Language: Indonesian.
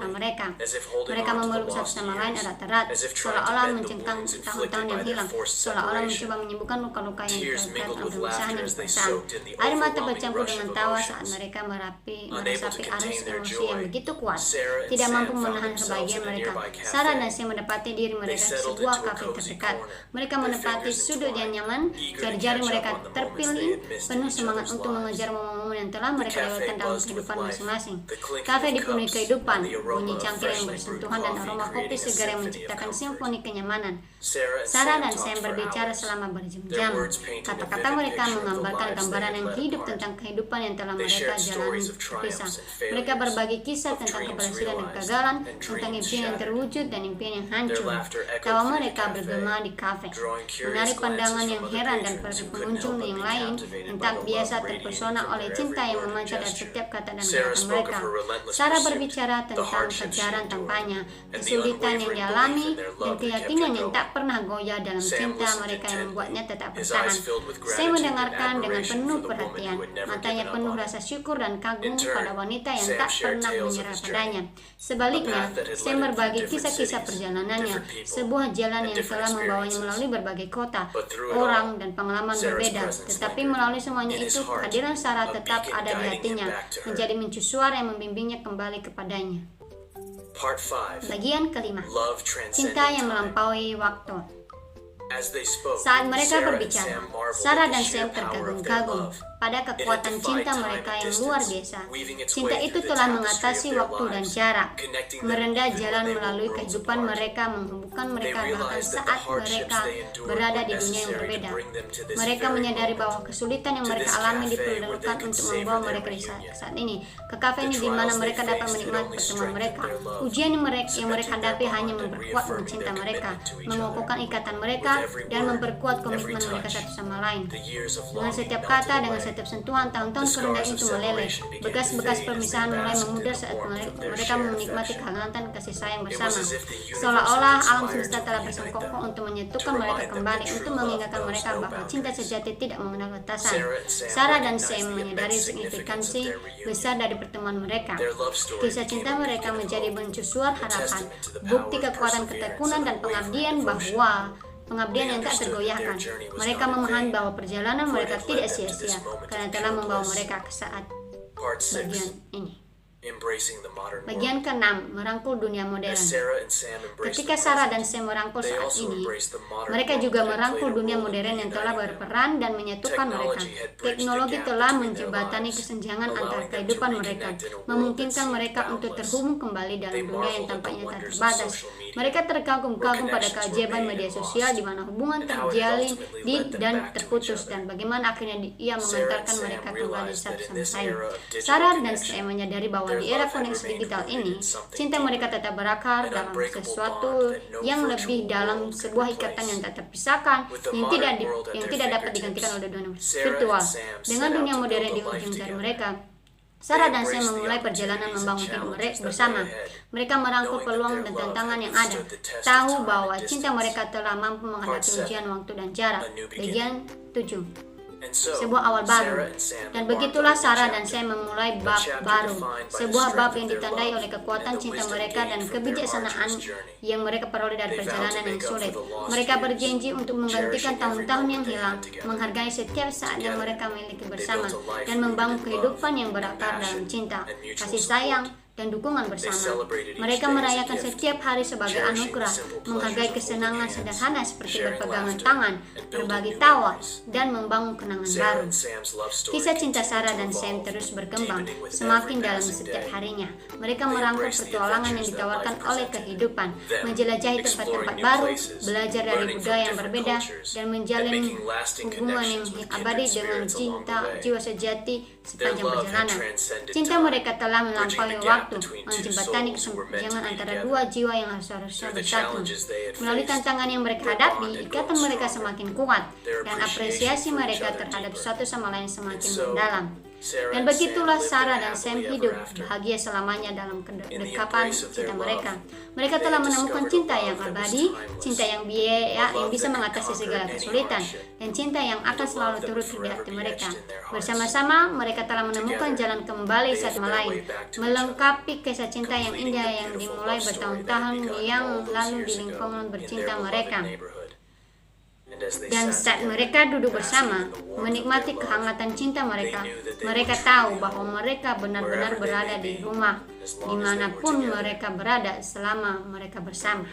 antara mereka. as if holding Mereka on to the memeluk satu lost sama lain years, erat-erat, as if trying to seolah-olah mend the mencengkam wounds inflicted tahun-tahun yang by their hilang, forced seolah-olah separation. mencoba menyembuhkan luka-luka yang Tears terkait mingled dalam with perpisahan laughter dan as they perasaan. soaked in the Air mata overwhelming bercampur rush dengan of tawa saat emotions. mereka Unable meresapi to arus contain their emosi joy, yang begitu kuat, Sarah and tidak Sam mampu found menahan themselves kebahagiaan in a mereka. nearby cafe. Sarah dan Sam mendapati diri mereka di settled sebuah into a kafe cozy terdekat. corner, Mereka their menepati fingers sudut yang entwined, nyaman, eager to jari-jari catch mereka up on the moments they terpilih, had missed in penuh each semangat other's untuk lives. mengejar momen momen yang telah mereka lewatkan dalam kehidupan masing-masing. Kafe dipenuhi kehidupan, bunyi cangkir yang bersentuhan dan aroma kopi segar yang menciptakan simfoni kenyamanan. Sarah dan Sam berbicara selama berjam-jam. Kata-kata mereka menggambarkan gambaran yang hidup tentang kehidupan yang telah mereka jalani terpisah. Mereka berbagi kisah tentang keberhasilan dan kegagalan, tentang impian yang terwujud dan impian yang hancur. Tawa mereka bergema di kafe, menarik pandangan yang heran dan pengunjung yang lain yang tak biasa terpesona oleh cinta yang memancar dari setiap kata dan gerakan mereka. Sarah berbicara tentang kejaran tampaknya, kesulitan yang dialami, dan keyakinan yang tak pernah goyah dalam cinta mereka yang membuatnya tetap bertahan. Saya mendengarkan dengan penuh perhatian, matanya penuh rasa syukur dan kagum pada wanita yang tak pernah menyerah padanya. Sebaliknya, saya berbagi kisah-kisah perjalanannya, sebuah jalan yang telah membawanya melalui berbagai kota, orang, dan pengalaman berbeda. Tetapi melalui semuanya itu, kehadiran Sarah tetap ada di hatinya, menjadi mercusuar yang membimbingnya kembali kepadanya. Bagian kelima, cinta yang melampaui waktu. Saat mereka berbicara, Sarah dan Sam terkagum-kagum pada kekuatan cinta mereka yang luar biasa. Cinta itu telah mengatasi waktu dan jarak, merendah jalan melalui kehidupan mereka, menghubungkan mereka bahkan saat mereka berada di dunia yang berbeda. Mereka menyadari bahwa kesulitan yang mereka alami diperlukan untuk membawa mereka di saat ini ke kafe ini, di mana mereka dapat menikmati pertemuan mereka. Ujian yang mereka hadapi hanya memperkuat cinta mereka, mengokohkan ikatan mereka, dan memperkuat komitmen mereka satu sama lain. Dengan setiap kata, dengan setiap sentuhan, tahun-tahun kerendahan itu meleleh. Bekas-bekas permisahan mulai memudar saat mereka menikmati kehangatan kasih sayang bersama. Seolah-olah alam semesta telah bersengkokok untuk menyatukan mereka kembali, untuk mengingatkan mereka bahwa cinta sejati tidak mengenal batasan. Sarah dan Sam menyadari signifikansi besar dari pertemuan mereka. Kisah cinta mereka menjadi mercusuar harapan, bukti kekuatan ketekunan dan pengabdian yang tak tergoyahkan. Mereka memahami bahwa perjalanan mereka tidak sia-sia karena telah membawa mereka ke saat bagian ini. Bagian ke-6, merangkul dunia modern. Ketika Sarah dan Sam merangkul saat ini, mereka juga merangkul dunia modern yang telah berperan dan menyatukan mereka. Teknologi telah menjembatani kesenjangan antara kehidupan mereka, memungkinkan mereka untuk terhubung kembali dalam dunia yang tampaknya tak terbatas. Mereka terkagum-kagum pada keajaiban media sosial di mana hubungan terjalin dan terputus, dan bagaimana akhirnya ia mengantarkan mereka kembali satu sama lain. Sarah dan Sam menyadari bahwa di era koneksi digital ini, cinta mereka tetap berakar dalam sesuatu yang lebih dalam, sebuah ikatan yang tak terpisahkan, yang tidak dapat digantikan oleh dunia virtual. Dengan dunia modern di ujung jari mereka, Sarah dan Sam memulai perjalanan membangun hidup mereka bersama. Mereka merangkul peluang dan tantangan yang ada, tahu bahwa cinta mereka telah mampu menghadapi ujian waktu dan jarak. Bagian 7, sebuah awal baru. Dan begitulah Sarah dan Sam memulai bab baru, sebuah bab yang ditandai oleh kekuatan cinta mereka dan kebijaksanaan yang mereka peroleh dari perjalanan yang sulit. Mereka berjanji untuk menggantikan tahun-tahun yang hilang, menghargai setiap saat yang mereka miliki bersama, dan membangun kehidupan yang berakar dalam cinta, kasih sayang, dan dukungan bersama. Mereka merayakan setiap hari sebagai anugerah, menghargai kesenangan sederhana seperti berpegangan tangan, berbagi tawa, dan membangun kenangan baru. Kisah cinta Sarah dan Sam terus berkembang, semakin dalam setiap harinya. Mereka merangkul petualangan yang ditawarkan oleh kehidupan, menjelajahi tempat-tempat baru, belajar dari budaya yang berbeda, dan menjalin hubungan yang abadi dengan jiwa sejati sepanjang perjalanan. Cinta mereka telah melampaui waktu, menjembatani kesenjangan antara dua jiwa yang harusnya bersatu. Melalui tantangan yang mereka hadapi, ikatan mereka semakin kuat, dan apresiasi mereka terhadap satu sama lain semakin mendalam. Dan begitulah Sarah dan Sam hidup bahagia selamanya dalam kedekapan cinta mereka. Mereka telah menemukan cinta yang abadi, cinta yang bisa mengatasi segala kesulitan, dan cinta yang akan selalu turut di hati mereka. Bersama-sama mereka telah menemukan jalan kembali satu sama lain, melengkapi kisah cinta yang indah yang dimulai bertahun-tahun yang lalu di lingkungan bercinta mereka. Dan saat mereka duduk bersama, menikmati kehangatan cinta mereka, mereka tahu bahwa mereka benar-benar berada di rumah, dimanapun mereka berada selama mereka bersama.